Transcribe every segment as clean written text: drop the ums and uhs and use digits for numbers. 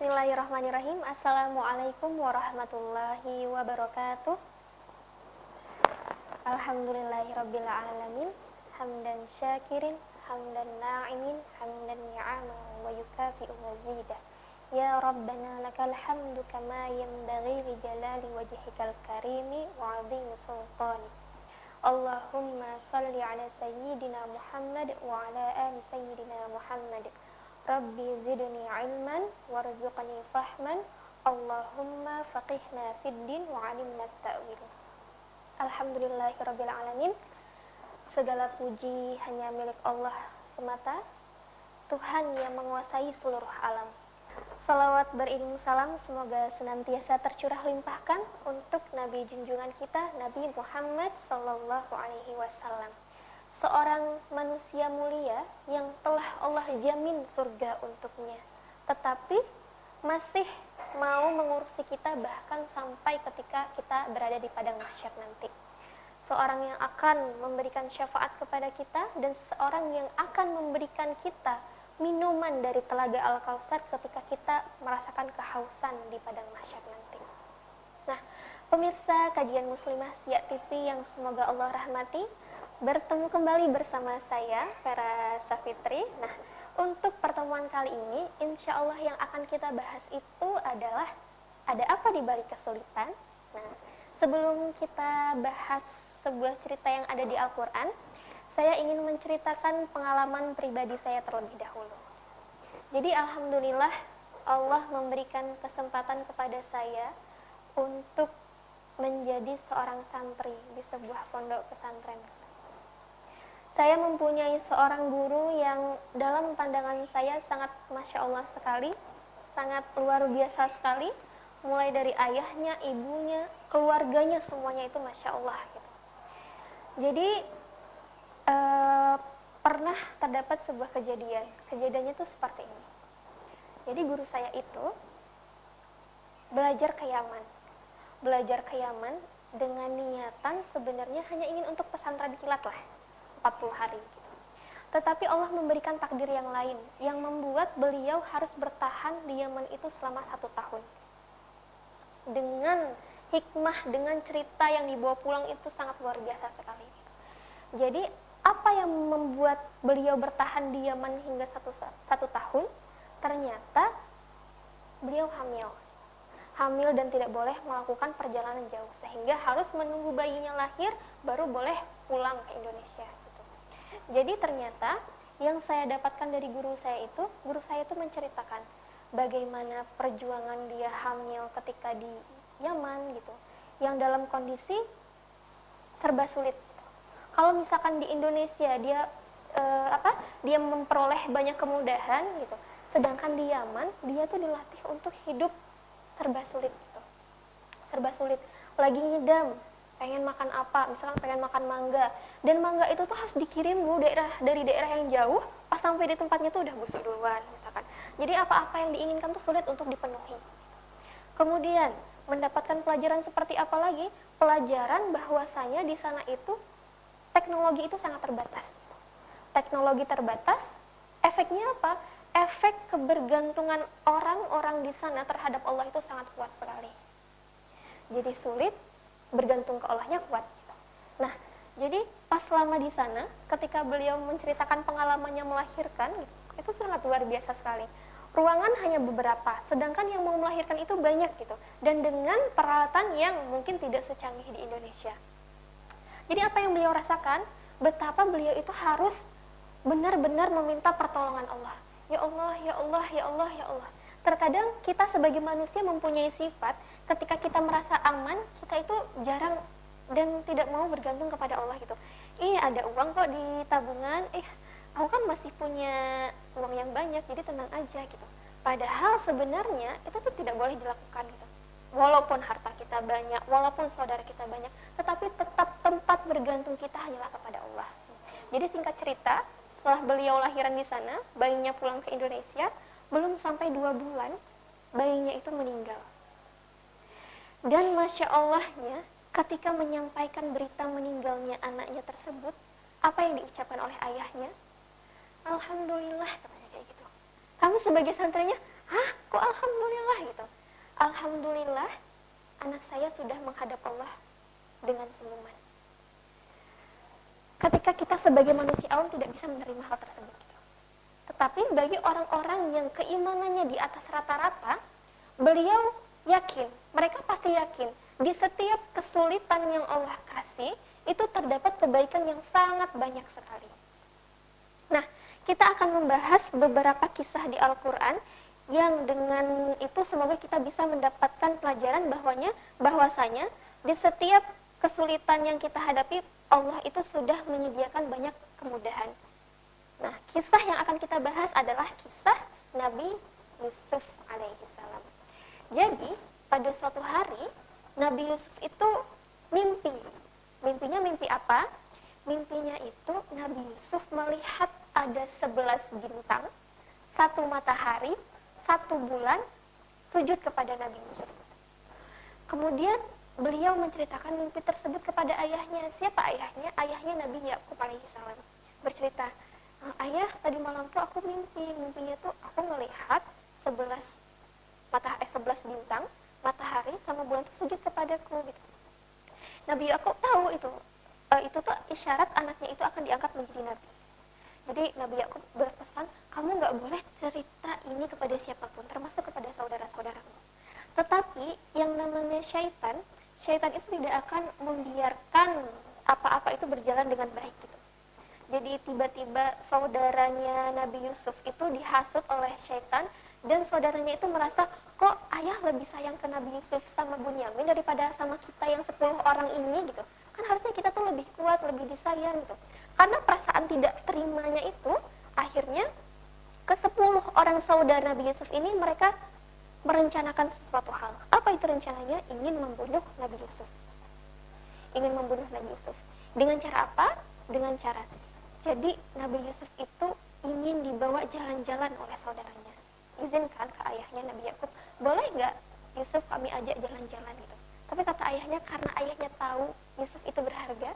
Bismillahirrahmanirrahim. Assalamualaikum warahmatullahi wabarakatuh. Alhamdulillahirabbil alamin. Hamdan syakirin, hamdan na'imin, hamdan ni'aman wa yukafi'u mazidah. Ya Rabbana lakal hamdu kama yanbaghi li jalali wajhikal karimi wa 'azimi sultanik. Allahumma salli ala sayyidina Muhammad wa ala ali sayyidina Muhammad. Rabbi zidni ilman warzuqni fahman. Allahumma faqihna fid din wa 'allimna ta'wil. Alhamdulillahirabbil alamin. Segala puji hanya milik Allah semata, Tuhan yang menguasai seluruh alam. Salawat beriring salam semoga senantiasa tercurah limpahkan untuk Nabi junjungan kita, Nabi Muhammad sallallahu alaihi wasallam. Seorang manusia mulia yang telah Allah jamin surga untuknya, tetapi masih mau mengurusi kita bahkan sampai ketika kita berada di padang mahsyar nanti. Seorang yang akan memberikan syafaat kepada kita dan seorang yang akan memberikan kita minuman dari telaga Al-Kautsar ketika kita merasakan kehausan di padang mahsyar nanti. Nah, pemirsa kajian Muslimah Siak TV yang semoga Allah rahmati, bertemu kembali bersama saya, Vera Safitri. Nah, untuk pertemuan kali ini, insya Allah yang akan kita bahas itu adalah ada apa di balik kesulitan. Nah, sebelum kita bahas sebuah cerita yang ada di Al-Quran, saya ingin menceritakan pengalaman pribadi saya terlebih dahulu. Jadi, alhamdulillah Allah memberikan kesempatan kepada saya untuk menjadi seorang santri di sebuah pondok pesantren. Saya mempunyai seorang guru yang dalam pandangan saya sangat Masya Allah sekali, sangat luar biasa sekali, mulai dari ayahnya, ibunya, keluarganya, semuanya itu Masya Allah gitu. Jadi pernah terdapat sebuah kejadiannya itu seperti ini. Jadi guru saya itu belajar ke Yaman dengan niatan sebenarnya hanya ingin untuk pesantren kilat lah, 40 hari gitu. Tetapi Allah memberikan takdir yang lain yang membuat beliau harus bertahan di Yaman itu selama 1 tahun. Dengan hikmah, dengan cerita yang dibawa pulang itu sangat luar biasa sekali gitu. Jadi apa yang membuat beliau bertahan di Yaman hingga satu tahun? Ternyata beliau hamil dan tidak boleh melakukan perjalanan jauh, sehingga harus menunggu bayinya lahir baru boleh pulang ke Indonesia. Jadi ternyata yang saya dapatkan dari guru saya itu menceritakan bagaimana perjuangan dia hamil ketika di Yaman gitu, yang dalam kondisi serba sulit. Kalau misalkan di Indonesia dia memperoleh banyak kemudahan gitu, sedangkan di Yaman dia tuh dilatih untuk hidup serba sulit gitu. Serba sulit, lagi ngidam, pengen makan apa, misalkan pengen makan mangga, dan mangga itu tuh harus dikirim dulu dari daerah yang jauh, pas sampai di tempatnya tuh udah busuk duluan misalkan. Jadi apa-apa yang diinginkan tuh sulit untuk dipenuhi. Kemudian mendapatkan pelajaran seperti apa lagi? Pelajaran bahwasanya di sana itu teknologi itu sangat terbatas. Teknologi terbatas, efeknya apa? Efek kebergantungan orang-orang di sana terhadap Allah itu sangat kuat sekali. Jadi sulit, bergantung ke Allahnya kuat. Nah, jadi pas selama di sana, ketika beliau menceritakan pengalamannya melahirkan, itu sangat luar biasa sekali. Ruangan hanya beberapa, sedangkan yang mau melahirkan itu banyak gitu, dan dengan peralatan yang mungkin tidak secanggih di Indonesia. Jadi apa yang beliau rasakan? Betapa beliau itu harus benar-benar meminta pertolongan Allah. Ya Allah, ya Allah, ya Allah, ya Allah. Terkadang kita sebagai manusia mempunyai sifat, ketika kita merasa aman, kita itu jarang dan tidak mau bergantung kepada Allah gitu. Ada uang kok di tabungan, aku kan masih punya uang yang banyak, jadi tenang aja gitu. Padahal sebenarnya itu tuh tidak boleh dilakukan gitu. Walaupun harta kita banyak, walaupun saudara kita banyak, tetapi tetap tempat bergantung kita hanyalah kepada Allah. Jadi singkat cerita, setelah beliau lahiran di sana, bayinya pulang ke Indonesia, belum sampai 2 bulan, bayinya itu meninggal. Dan Masya Allahnya, ketika menyampaikan berita meninggalnya anaknya tersebut, apa yang diucapkan oleh ayahnya? Alhamdulillah, katanya kayak gitu. Kami sebagai santrinya, kok alhamdulillah gitu. Alhamdulillah anak saya sudah menghadap Allah dengan senyuman. Ketika kita sebagai manusia awam tidak bisa menerima hal tersebut gitu. Tetapi bagi orang-orang yang keimanannya di atas rata-rata, beliau yakin, mereka pasti yakin di setiap kesulitan yang Allah kasih itu terdapat kebaikan yang sangat banyak sekali. Nah, kita akan membahas beberapa kisah di Al-Quran yang dengan itu semoga kita bisa mendapatkan pelajaran bahwasanya di setiap kesulitan yang kita hadapi Allah itu sudah menyediakan banyak kemudahan. Nah, kisah yang akan kita bahas adalah kisah Nabi Yusuf alaihissalam. Jadi, pada suatu hari Nabi Yusuf itu mimpi. Mimpinya mimpi apa? Mimpinya itu Nabi Yusuf melihat ada 11 bintang, 1 matahari, 1 bulan sujud kepada Nabi Yusuf. Kemudian beliau menceritakan mimpi tersebut kepada ayahnya. Siapa ayahnya? Ayahnya Nabi Yakub alaihissalam. Bercerita, ayah tadi malam tuh aku mimpinya tuh aku melihat 11 bintang, matahari sama bulan tuh sujud kepadaku gitu. Nabi Yakub tahu itu tuh isyarat anaknya itu akan diangkat menjadi nabi. Jadi Nabi Yakub berpesan, kamu nggak boleh cerita ini kepada siapapun, termasuk kepada saudara-saudaramu. Tetapi yang namanya syaitan itu tidak akan membiarkan apa-apa itu berjalan dengan baik gitu. Jadi tiba-tiba saudaranya Nabi Yusuf itu dihasut oleh syaitan, dan saudaranya itu merasa, kok ayah lebih sayang ke Nabi Yusuf sama Bunyamin daripada sama kita yang 10 orang ini gitu. Kan harusnya kita tuh lebih kuat, lebih disayang gitu. Karena perasaan tidak terimanya itu, akhirnya ke-10 orang saudara Nabi Yusuf ini mereka merencanakan sesuatu hal. Apa itu rencananya? Ingin membunuh Nabi Yusuf. Dengan cara apa? Dengan cara, jadi Nabi Yusuf itu ingin dibawa jalan-jalan oleh saudaranya. Izinkan ke ayahnya Nabi Yakub, boleh nggak Yusuf kami ajak jalan-jalan gitu. Tapi kata ayahnya, karena ayahnya tahu Yusuf itu berharga,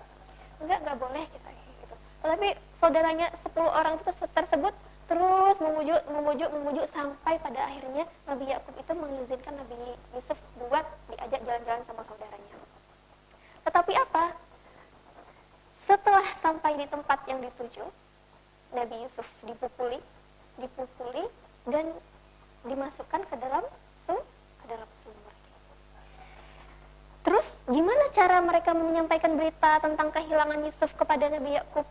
nggak boleh kita gitu. Tetapi saudaranya 10 orang tersebut terus memujuk sampai pada akhirnya Nabi Yakub itu mengizinkan Nabi Yusuf buat diajak jalan-jalan sama saudaranya. Tetapi apa? Setelah sampai di tempat yang dituju, Nabi Yusuf dipukuli dan dimasukkan ke dalam sumur. Terus gimana cara mereka menyampaikan berita tentang kehilangan Yusuf kepada Nabi Yakub?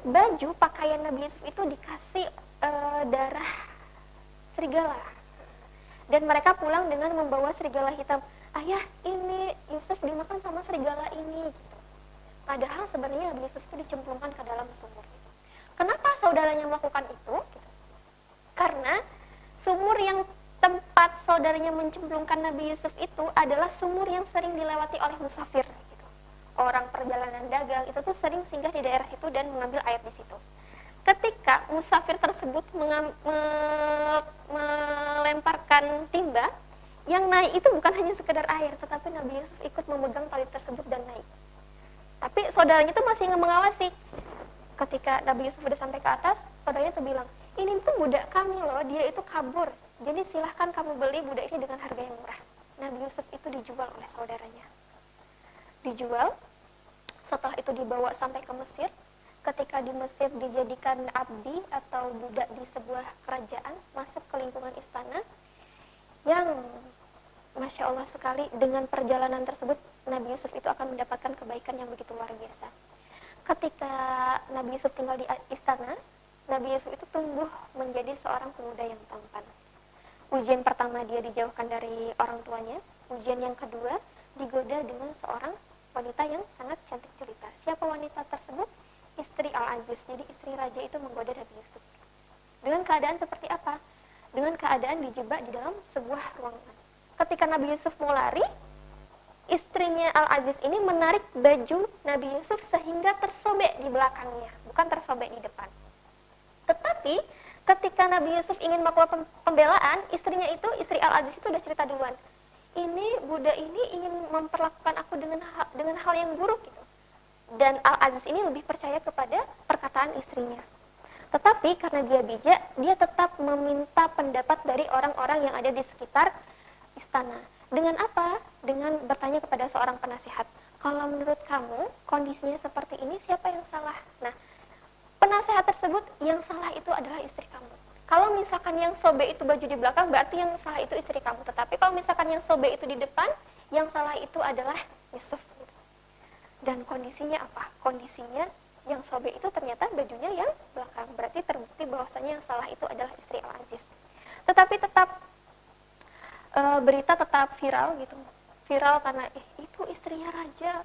Baju pakaian Nabi Yusuf itu dikasih darah serigala, dan mereka pulang dengan membawa serigala hitam. Ayah, ini Yusuf dimakan sama serigala ini gitu. Padahal sebenarnya Nabi Yusuf itu dicemplungkan ke dalam sumur gitu. Kenapa saudaranya melakukan itu? Gitu. Karena sumur yang tempat saudaranya mencemplungkan Nabi Yusuf itu adalah sumur yang sering dilewati oleh musafir. Orang perjalanan dagang itu tuh sering singgah di daerah itu dan mengambil air di situ. Ketika musafir tersebut melemparkan timba, yang naik itu bukan hanya sekedar air, tetapi Nabi Yusuf ikut memegang tali tersebut dan naik. Tapi saudaranya itu masih mengawasi. Ketika Nabi Yusuf sudah sampai ke atas, saudaranya itu bilang, ini tuh budak kami loh, dia itu kabur. Jadi silahkan kamu beli budak ini dengan harga yang murah. Nabi Yusuf itu dijual oleh saudaranya. Dijual, setelah itu dibawa sampai ke Mesir. Ketika di Mesir dijadikan abdi atau budak di sebuah kerajaan, masuk ke lingkungan istana, yang Masya Allah sekali, dengan perjalanan tersebut Nabi Yusuf itu akan mendapatkan kebaikan yang begitu luar biasa. Ketika Nabi Yusuf tinggal di istana, Nabi Yusuf itu tumbuh menjadi seorang pemuda yang tampan. Ujian pertama dia dijauhkan dari orang tuanya. Ujian yang kedua digoda dengan seorang wanita yang sangat cantik jelita. Siapa wanita tersebut? Istri Al-Aziz. Jadi istri raja itu menggoda Nabi Yusuf. Dengan keadaan seperti apa? Dengan keadaan dijebak di dalam sebuah ruangan. Ketika Nabi Yusuf mau lari, istrinya Al-Aziz ini menarik baju Nabi Yusuf sehingga tersobek di belakangnya, bukan tersobek di depan. Tetapi ketika Nabi Yusuf ingin melakukan pembelaan, istrinya itu, istri Al-Aziz itu sudah cerita duluan. Ini budak ini ingin memperlakukan aku dengan hal yang buruk gitu. Dan Al-Aziz ini lebih percaya kepada perkataan istrinya. Tetapi karena dia bijak, dia tetap meminta pendapat dari orang-orang yang ada di sekitar istana. Dengan apa? Dengan bertanya kepada seorang penasihat. Kalau menurut kamu kondisinya seperti ini, siapa yang salah? Nah, penasehat tersebut, yang salah itu adalah istri kamu. Kalau misalkan yang sobe itu baju di belakang, berarti yang salah itu istri kamu. Tetapi kalau misalkan yang sobe itu di depan, yang salah itu adalah Yusuf. Dan kondisinya apa? Kondisinya yang sobe itu ternyata bajunya yang belakang. Berarti terbukti bahwasanya yang salah itu adalah istri Al-Aziz. Tetapi tetap berita tetap viral gitu. Viral karena itu istrinya raja,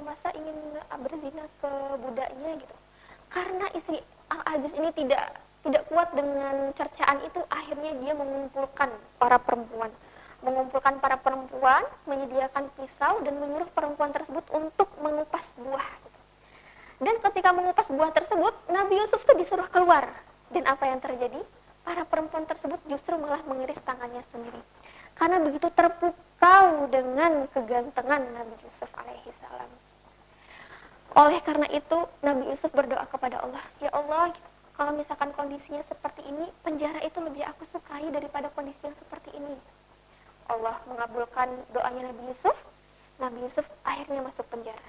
masa ingin berzina ke budaknya gitu. Karena istri Al-Aziz ini tidak kuat dengan cercaan itu, akhirnya dia mengumpulkan para perempuan, menyediakan pisau dan menyuruh perempuan tersebut untuk mengupas buah. Dan ketika mengupas buah tersebut, Nabi Yusuf itu disuruh keluar. Dan apa yang terjadi? Para perempuan tersebut justru malah mengiris tangannya sendiri. Karena begitu terpukau dengan kegantengan Nabi Yusuf alaihi salam. Oleh karena itu, Nabi Yusuf berdoa kepada Allah, ya Allah, kalau misalkan kondisinya seperti ini, penjara itu lebih aku sukai daripada kondisi yang seperti ini. Allah mengabulkan doanya Nabi Yusuf. Nabi Yusuf akhirnya masuk penjara.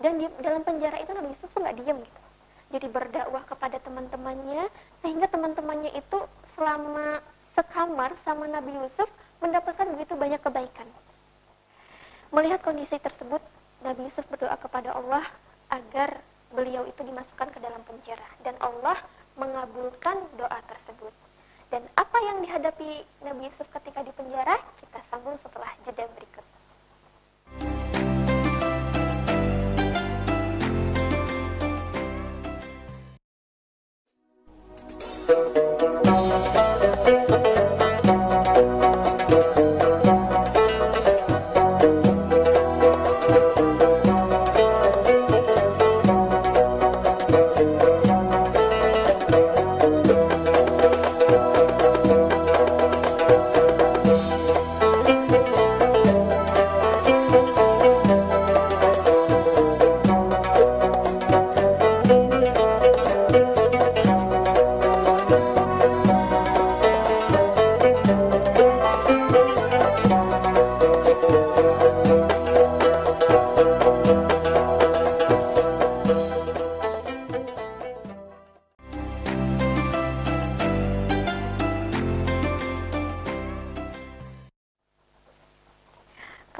Dan di dalam penjara itu Nabi Yusuf tuh nggak diam gitu. Jadi berdakwah kepada teman-temannya, sehingga teman-temannya itu selama sekamar sama Nabi Yusuf mendapatkan begitu banyak kebaikan. Melihat kondisi tersebut, Nabi Yusuf berdoa kepada Allah agar beliau itu dimasukkan ke dalam penjara, dan Allah mengabulkan doa tersebut. Dan apa yang dihadapi Nabi Yusuf ketika di penjara, kita sambung setelah jeda berikut.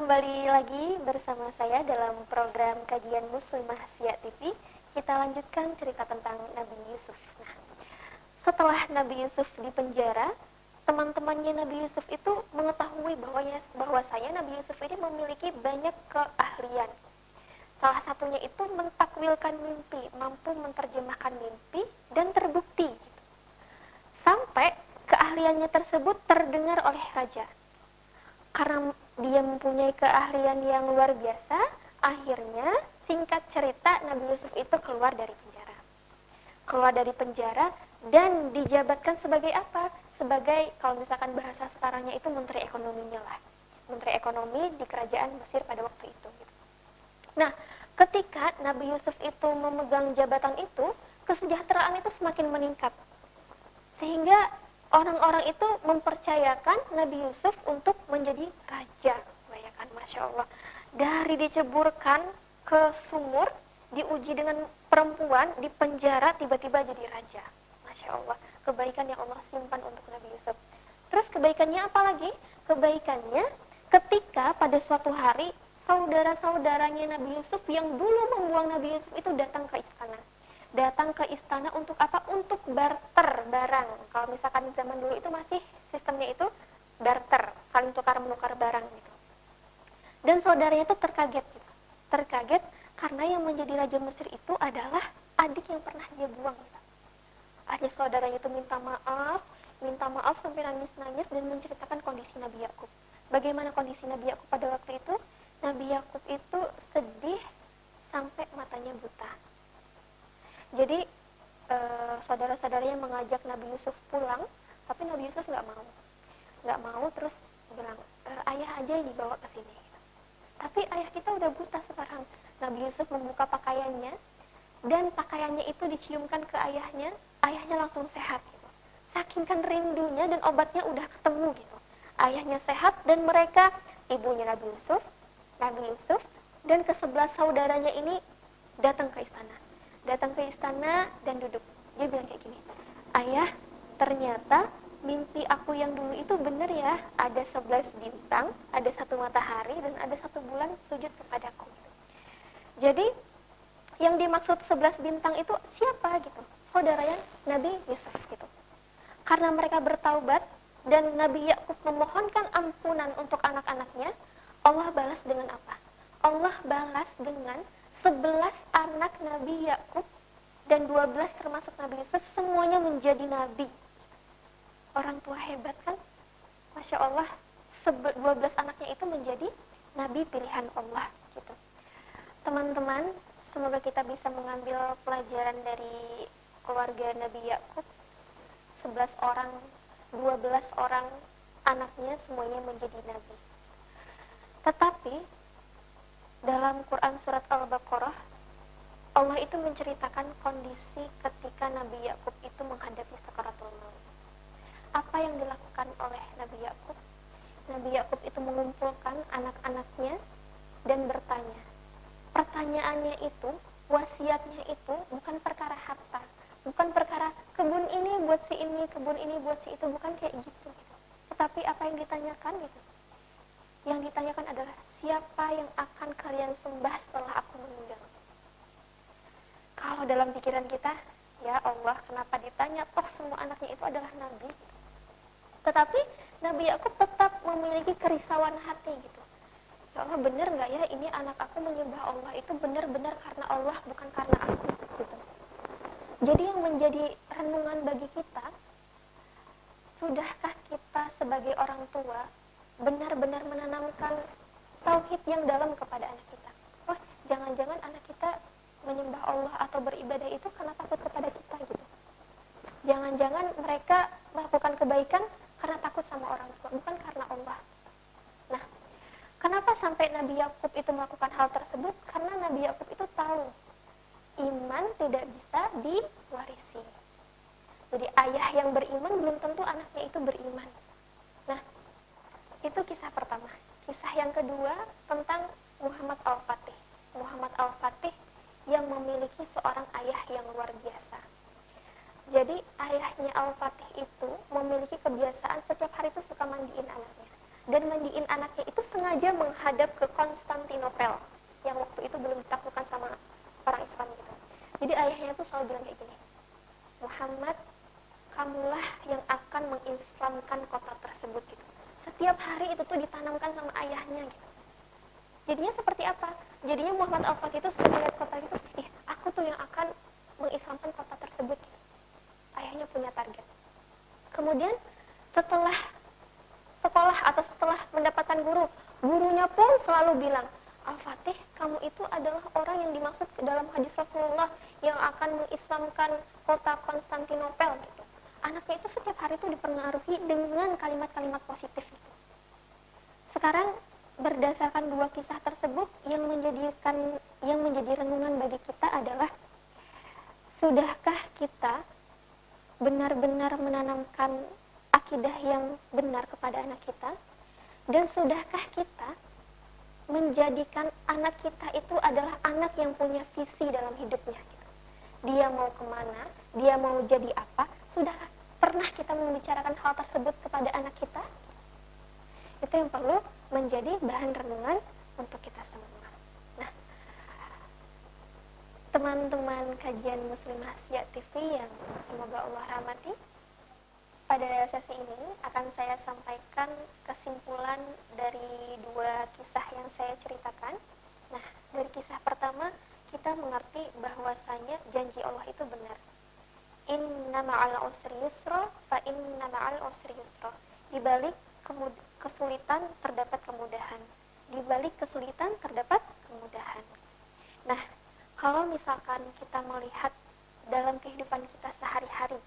Kembali lagi bersama saya dalam program kajian Muslimah Siak TV. Kita lanjutkan cerita tentang Nabi Yusuf. Nah, setelah Nabi Yusuf di penjara, teman-temannya Nabi Yusuf itu mengetahui bahwasanya Nabi Yusuf ini memiliki banyak keahlian. Salah satunya itu mentakwilkan mimpi, mampu menerjemahkan mimpi, dan terbukti. Sampai keahliannya tersebut terdengar oleh raja. Karena dia mempunyai keahlian yang luar biasa, akhirnya singkat cerita Nabi Yusuf itu keluar dari penjara. Keluar dari penjara dan dijabatkan sebagai apa? Sebagai, kalau misalkan bahasa sekarangnya itu menteri ekonominya lah. Menteri ekonomi di kerajaan Mesir pada waktu itu. Nah, ketika Nabi Yusuf itu memegang jabatan itu, kesejahteraan itu semakin meningkat. Sehingga orang-orang itu mempercayakan Nabi Yusuf untuk menjadi raja. Bayangkan, Masya Allah. Dari diceburkan ke sumur, diuji dengan perempuan, di penjara, tiba-tiba jadi raja. Masya Allah. Kebaikan yang Allah simpan untuk Nabi Yusuf. Terus kebaikannya apa lagi? Kebaikannya ketika pada suatu hari, saudara-saudaranya Nabi Yusuf yang dulu membuang Nabi Yusuf itu datang ke istana. Datang ke istana untuk apa? Untuk barter barang. Kalau misalkan zaman dulu itu masih sistemnya itu barter, saling tukar-menukar barang gitu. Dan saudaranya itu terkaget gitu. Terkaget karena yang menjadi raja Mesir itu adalah adik yang pernah dia buang gitu. Akhirnya saudaranya itu minta maaf sampai nangis-nangis dan menceritakan kondisi Nabi Yakub. Bagaimana kondisi Nabi Yakub pada waktu itu? Nabi Yakub itu sedih sampai matanya buta. Jadi saudara-saudaranya mengajak Nabi Yusuf pulang, tapi Nabi Yusuf nggak mau, terus bilang, ayah aja yang dibawa ke sini. Tapi ayah kita udah buta sekarang. Nabi Yusuf membuka pakaiannya, dan pakaiannya itu diciumkan ke ayahnya, ayahnya langsung sehat gitu. Saking kan rindunya dan obatnya udah ketemu gitu. Ayahnya sehat dan mereka, ibunya Nabi Yusuf dan ke-11 saudaranya ini datang ke istana. Datang ke istana dan duduk. Dia bilang kayak gini, "Ayah, ternyata mimpi aku yang dulu itu benar ya. Ada 11 bintang, ada satu matahari dan ada satu bulan sujud kepadaku." Jadi yang dimaksud 11 bintang itu siapa gitu? Saudaranya Nabi Yusuf gitu. Karena mereka bertaubat dan Nabi Yakub memohonkan ampunan untuk anak-anaknya, Allah balas dengan apa? Allah balas dengan 11 anak Nabi Yakub dan 12 termasuk Nabi Yusuf semuanya menjadi nabi. Orang tua hebat kan? Masya Allah, 12 anaknya itu menjadi nabi pilihan Allah gitu. Teman-teman, semoga kita bisa mengambil pelajaran dari keluarga Nabi Yakub. 11 orang, 12 orang anaknya semuanya menjadi nabi. Tetapi dalam Quran surat Al-Baqarah, Allah itu menceritakan kondisi ketika Nabi Yakub itu menghadapi sakaratul maut. Apa yang dilakukan oleh Nabi Yakub? Nabi Yakub itu mengumpulkan anak-anaknya dan bertanya. Pertanyaannya itu, wasiatnya itu bukan perkara harta, bukan perkara kebun ini buat si ini, kebun ini buat si itu, bukan kayak gitu. Tetapi apa yang ditanyakan gitu? Yang ditanyakan adalah siapa yang akan kalian sembah setelah aku meninggal. Kalau dalam pikiran kita, ya Allah, kenapa ditanya? Toh semua anaknya itu adalah nabi. Tetapi Nabi Yakub tetap memiliki kerisauan hati gitu. Ya Allah, benar nggak ya ini anak aku menyembah Allah itu benar-benar karena Allah, bukan karena aku gitu. Jadi yang menjadi renungan bagi kita, sudahkah kita sebagai orang tua benar-benar menanamkan tauhid yang dalam kepada anak kita? Oh, jangan-jangan anak kita menyembah Allah atau beribadah itu karena takut kepada kita gitu. Jangan-jangan mereka melakukan kebaikan karena takut sama orang tua, bukan karena Allah. Nah, kenapa sampai Nabi Yakub itu melakukan hal tersebut? Karena Nabi Yakub itu tahu iman tidak bisa diwarisi. Jadi ayah yang beriman belum tentu anaknya itu beriman. Nah, itu kisah pertama. Kisah yang kedua tentang Muhammad Al-Fatih. Muhammad Al-Fatih yang memiliki seorang ayah yang luar biasa. Jadi ayahnya Al-Fatih itu memiliki kebiasaan setiap hari itu suka mandiin anaknya. Dan mandiin anaknya itu sengaja menghadap ke Konstantinopel yang waktu itu belum ditaklukkan sama orang Islam gitu. Jadi ayahnya itu selalu bilang kayak gini, Muhammad, kamulah yang akan mengislamkan kota tersebut gitu. Setiap hari itu tuh ditanamkan sama ayahnya gitu. Jadinya seperti apa? Jadinya Muhammad Al-Fatih itu suka melihat kota itu, aku tuh yang akan mengislamkan kota tersebut gitu. Ayahnya punya target. Kemudian setelah sekolah atau setelah mendapatkan guru, gurunya pun selalu bilang, Al-Fatih, kamu itu adalah orang yang dimaksud dalam hadis Rasulullah yang akan mengislamkan kota Konstantinopel gitu. Anaknya itu setiap hari itu dipengaruhi dengan kalimat-kalimat positif gitu. Sekarang berdasarkan dua kisah tersebut yang menjadi renungan bagi kita adalah, sudahkah kita benar-benar menanamkan akidah yang benar kepada anak kita, dan sudahkah kita menjadikan anak kita itu adalah anak yang punya visi dalam hidupnya gitu. Dia mau kemana, dia mau jadi apa, sudah pernah kita membicarakan hal tersebut kepada anak kita? Itu yang perlu menjadi bahan renungan untuk kita semua. Nah, teman-teman kajian Muslimah Asia TV yang semoga Allah rahmati, pada sesi ini akan saya sampaikan kesimpulan dari dua kisah yang saya ceritakan. Nah, dari kisah pertama kita mengerti bahwasanya janji Allah itu benar. Inna ma'al usri yusra, fa inna ma'al usri yusra. Di balik kesulitan terdapat kemudahan. Di balik kesulitan terdapat kemudahan. Nah, kalau misalkan kita melihat dalam kehidupan kita sehari-hari,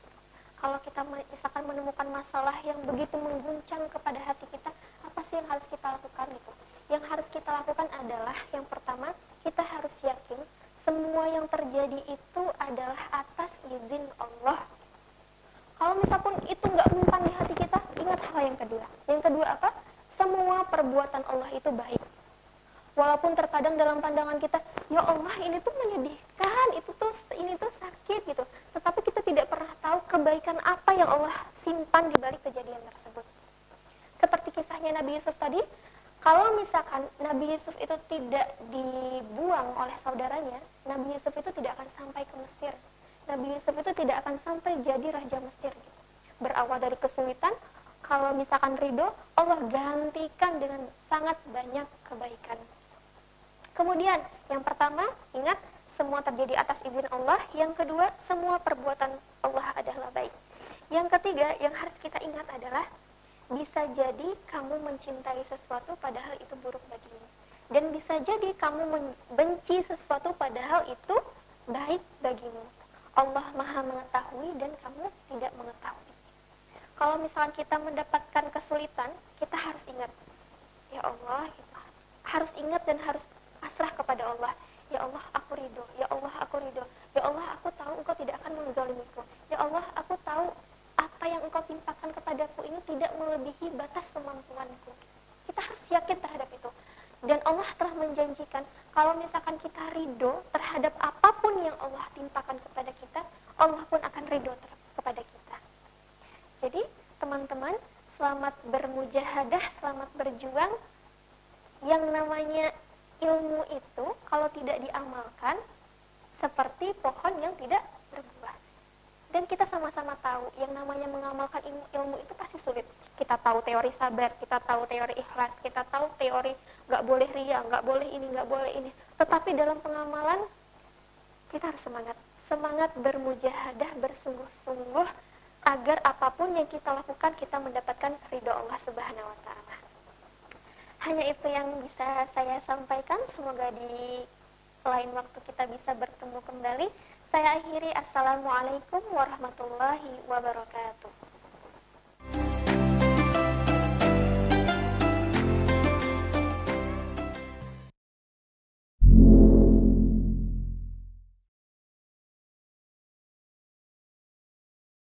kalau kita misalkan menemukan masalah yang begitu mengguncang kepada hati kita, apa sih yang harus kita lakukan gitu? Yang harus kita lakukan adalah, yang pertama, kita harus yakin semua yang terjadi itu adalah atas izin Allah. Kalau misalkan itu nggak mempan di hati kita, ingat hal yang kedua. Yang kedua apa? Semua perbuatan Allah itu baik. Walaupun terkadang dalam pandangan kita, ya Allah ini tuh menyedihkan, ini tuh sakit gitu. Tetapi kita tidak pernah tahu kebaikan apa yang Allah simpan di balik kejadian tersebut. Seperti kisahnya Nabi Yusuf tadi, kalau misalkan Nabi Yusuf itu tidak dibuang oleh saudaranya, Nabi Yusuf itu tidak akan sampai ke Mesir. Nabi Yusuf itu tidak akan sampai jadi Raja Mesir. Gitu. Berawal dari kesulitan, kalau misalkan ridho, Allah gantikan dengan sangat banyak kebaikan. Kemudian, yang pertama, ingat, semua terjadi atas izin Allah. Yang kedua, semua perbuatan Allah adalah baik. Yang ketiga, yang harus kita ingat adalah, bisa jadi kamu mencintai sesuatu padahal itu buruk bagimu. Dan bisa jadi kamu membenci sesuatu padahal itu baik bagimu. Allah Maha mengetahui dan kamu tidak mengetahui. Kalau misalnya kita mendapatkan kesulitan, kita harus ingat, ya Allah, kita harus ingat dan harus pasrah kepada Allah. Ya Allah, aku ridho. Ya Allah, aku ridho. Ya Allah, aku tahu Engkau tidak akan menzalimiku. Ya Allah, aku tahu apa yang Engkau timpakan kepadaku ini tidak melebihi batas kemampuanku. Kita harus yakin terhadap itu. Dan Allah telah menjanjikan, kalau misalkan kita ridho terhadap apapun yang Allah timpakan kepada kita, Allah pun akan ridho kepada kita. Jadi, teman-teman, selamat bermujahadah, selamat berjuang. Yang namanya ilmu itu, kalau tidak diamalkan, seperti pohon yang tidak berbuah. Dan kita sama-sama tahu, yang namanya mengamalkan ilmu itu pasti sulit. Kita tahu teori sabar, kita tahu teori ikhlas, kita tahu teori gak boleh ria, gak boleh ini, gak boleh ini. Tetapi dalam pengamalan, kita harus semangat. Semangat bermujahadah, bersungguh-sungguh, agar apapun yang kita lakukan, kita mendapatkan ridho Allah Subhanahu wa Ta'ala. Hanya itu yang bisa saya sampaikan. Semoga di lain waktu kita bisa bertemu kembali. Saya akhiri, assalamualaikum warahmatullahi wabarakatuh.